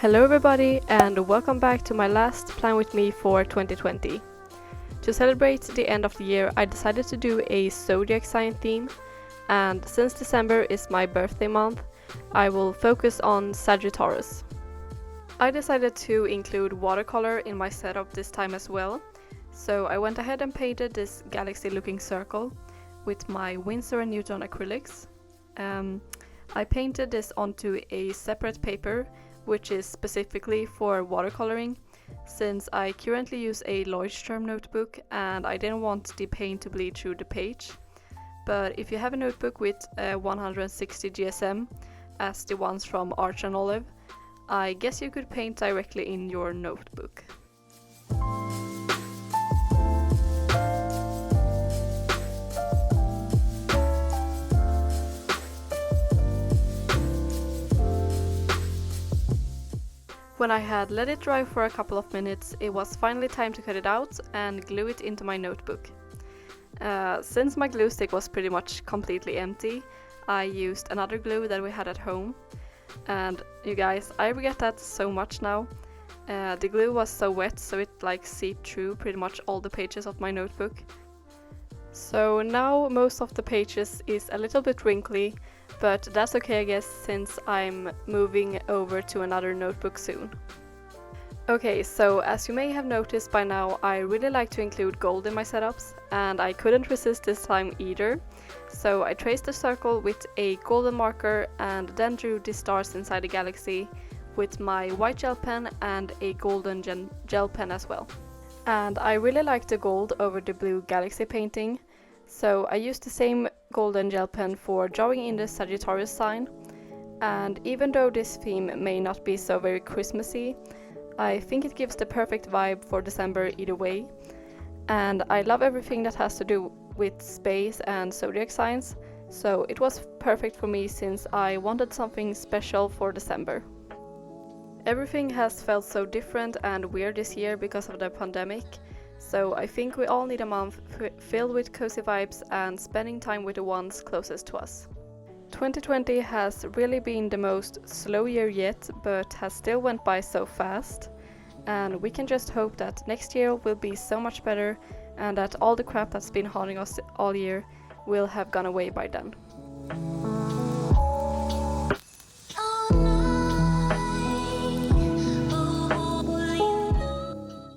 Hello everybody and welcome back to my last Plan With Me for 2020. To celebrate the end of the year I decided to do a Zodiac sign theme, and since December is my birthday month, I will focus on Sagittarius. I decided to include watercolor in my setup this time as well, so I went ahead and painted this galaxy looking circle with my Winsor & Newton acrylics. I painted this onto a separate paper which is specifically for watercoloring, since I currently use a Leuchtturm notebook and I didn't want the paint to bleed through the page. But if you have a notebook with 160 GSM, as the ones from Arch and Olive, I guess you could paint directly in your notebook. When I had let it dry for a couple of minutes, it was finally time to cut it out and glue it into my notebook. Since my glue stick was pretty much completely empty, I used another glue that we had at home. And you guys, I regret that so much now. The glue was so wet, so it seeped through pretty much all the pages of my notebook. So now most of the pages is a little bit wrinkly, but that's okay I guess, since I'm moving over to another notebook soon. Okay, so as you may have noticed by now, I really like to include gold in my setups, and I couldn't resist this time either. So I traced the circle with a golden marker and then drew the stars inside the galaxy with my white gel pen and a golden gel pen as well. And I really like the gold over the blue galaxy painting, so I used the same golden gel pen for drawing in the Sagittarius sign. And even though this theme may not be so very Christmassy, I think it gives the perfect vibe for December either way. And I love everything that has to do with space and zodiac signs, so it was perfect for me since I wanted something special for December. Everything has felt so different and weird this year because of the pandemic, so I think we all need a month filled with cozy vibes and spending time with the ones closest to us. 2020 has really been the most slow year yet, but has still went by so fast, and we can just hope that next year will be so much better and that all the crap that's been haunting us all year will have gone away by then.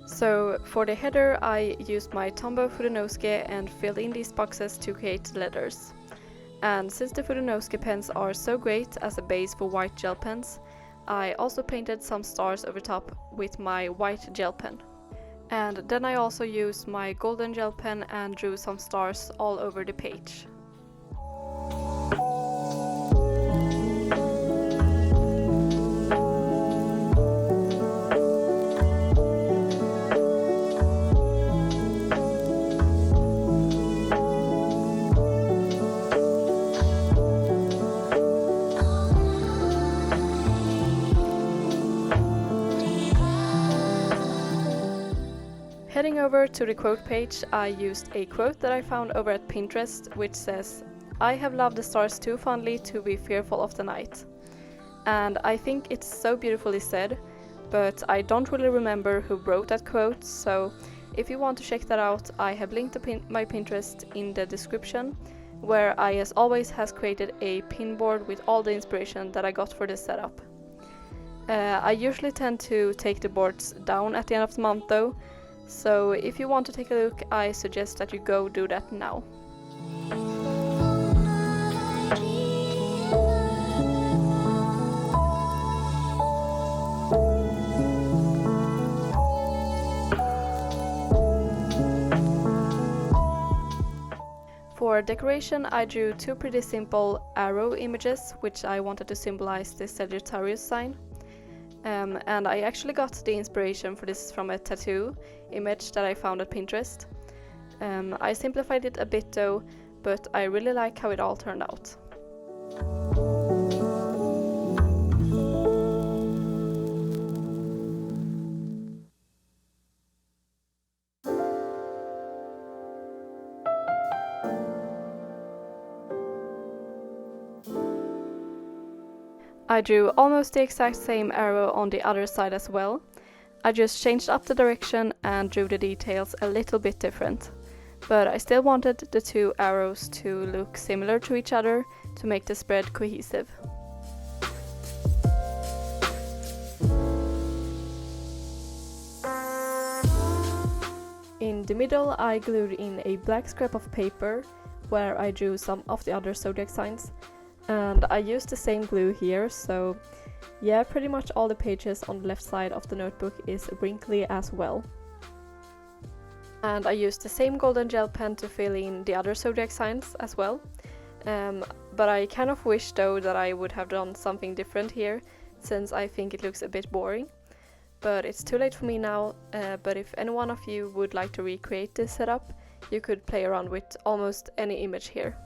So for the header I used my Tombow Furunosuke and filled in these boxes to create letters. And since the Furunosuke pens are so great as a base for white gel pens, I also painted some stars over top with my white gel pen. And then I also used my golden gel pen and drew some stars all over the page. Heading over to the quote page, I used a quote that I found over at Pinterest, which says, "I have loved the stars too fondly to be fearful of the night." And I think it's so beautifully said, but I don't really remember who wrote that quote, so if you want to check that out, I have linked my Pinterest in the description, where I as always has created a pin board with all the inspiration that I got for this setup. I usually tend to take the boards down at the end of the month though, so if you want to take a look, I suggest that you go do that now. For decoration, I drew two pretty simple arrow images, which I wanted to symbolize the Sagittarius sign. And I actually got the inspiration for this from a tattoo image that I found at Pinterest. I simplified it a bit though, but I really like how it all turned out. I drew almost the exact same arrow on the other side as well. I just changed up the direction and drew the details a little bit different. But I still wanted the two arrows to look similar to each other to make the spread cohesive. In the middle I glued in a black scrap of paper where I drew some of the other zodiac signs, and I used the same glue here, so yeah, pretty much all the pages on the left side of the notebook is wrinkly as well. And I used the same golden gel pen to fill in the other zodiac signs as well. But I kind of wish though that I would have done something different here, since I think it looks a bit boring. But it's too late for me now, but if any one of you would like to recreate this setup, you could play around with almost any image here.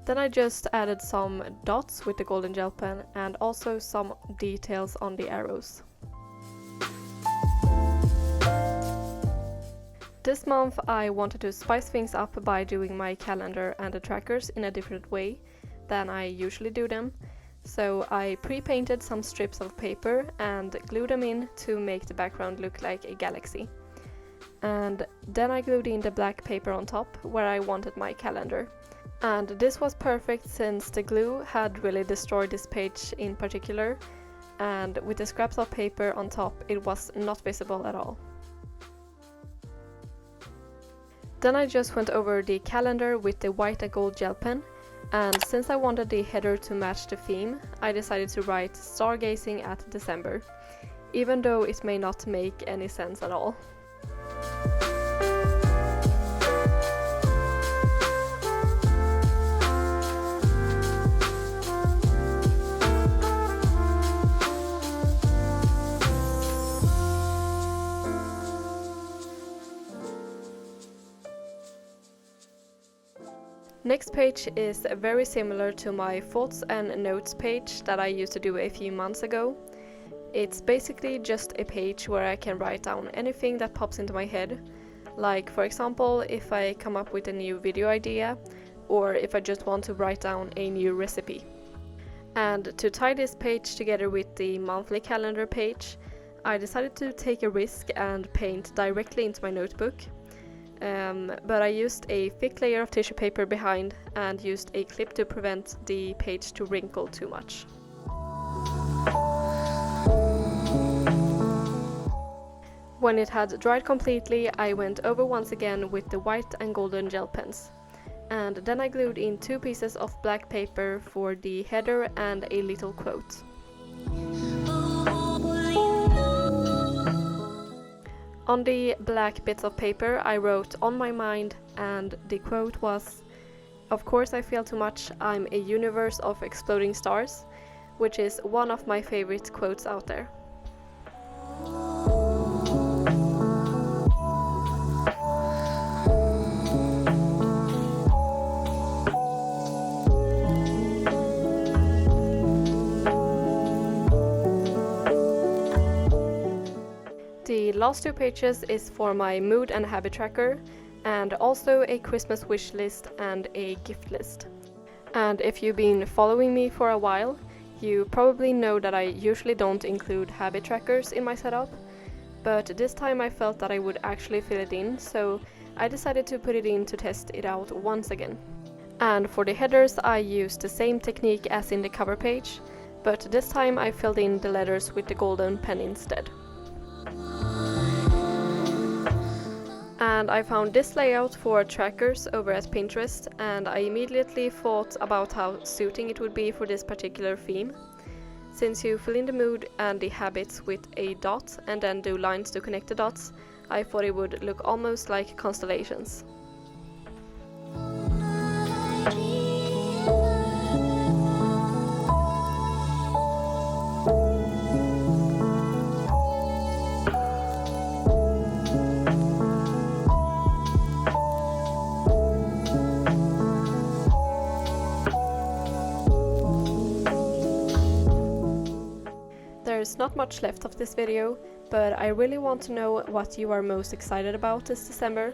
Then I just added some dots with the golden gel pen and also some details on the arrows. This month I wanted to spice things up by doing my calendar and the trackers in a different way than I usually do them. So I pre-painted some strips of paper and glued them in to make the background look like a galaxy. And then I glued in the black paper on top where I wanted my calendar. And this was perfect since the glue had really destroyed this page in particular, and with the scraps of paper on top it was not visible at all. Then I just went over the calendar with the white and gold gel pen, and since I wanted the header to match the theme, I decided to write Stargazing at December, even though it may not make any sense at all. Next page is very similar to my thoughts and notes page that I used to do a few months ago. It's basically just a page where I can write down anything that pops into my head, like for example if I come up with a new video idea or if I just want to write down a new recipe. And to tie this page together with the monthly calendar page, I decided to take a risk and paint directly into my notebook. But I used a thick layer of tissue paper behind and used a clip to prevent the page to wrinkle too much. When it had dried completely, I went over once again with the white and golden gel pens. And then I glued in 2 pieces of black paper for the header and a little quote. On the black bits of paper I wrote "On my mind," and the quote was, "Of course I feel too much, I'm a universe of exploding stars," which is one of my favorite quotes out there. The last 2 pages is for my mood and habit tracker, and also a Christmas wish list and a gift list. And if you've been following me for a while, you probably know that I usually don't include habit trackers in my setup, but this time I felt that I would actually fill it in, so I decided to put it in to test it out once again. And for the headers I used the same technique as in the cover page, but this time I filled in the letters with the golden pen instead. And I found this layout for trackers over at Pinterest, and I immediately thought about how suiting it would be for this particular theme. Since you fill in the mood and the habits with a dot and then do lines to connect the dots, I thought it would look almost like constellations. There's not much left of this video, but I really want to know what you are most excited about this December.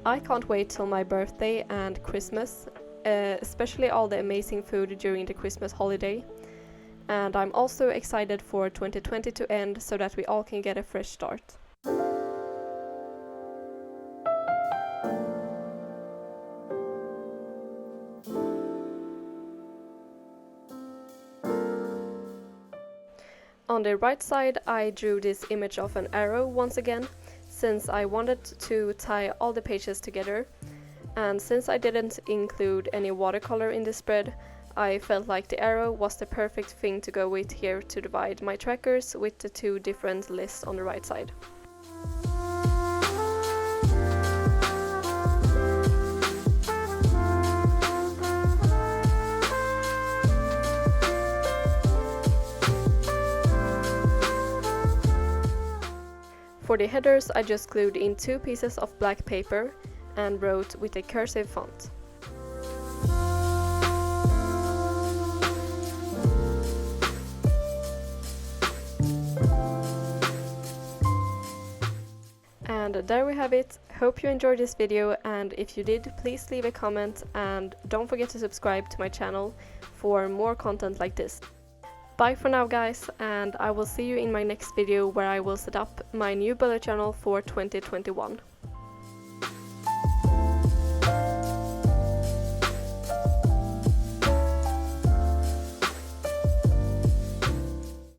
I can't wait till my birthday and Christmas, especially all the amazing food during the Christmas holiday. And I'm also excited for 2020 to end so that we all can get a fresh start. On the right side, I drew this image of an arrow once again, since I wanted to tie all the pages together. And since I didn't include any watercolor in the spread, I felt like the arrow was the perfect thing to go with here to divide my trackers with the two different lists on the right side. For the headers, I just glued in 2 pieces of black paper and wrote with a cursive font. And there we have it. Hope you enjoyed this video, and if you did, please leave a comment and don't forget to subscribe to my channel for more content like this. Bye for now guys, and I will see you in my next video where I will set up my new bullet journal for 2021.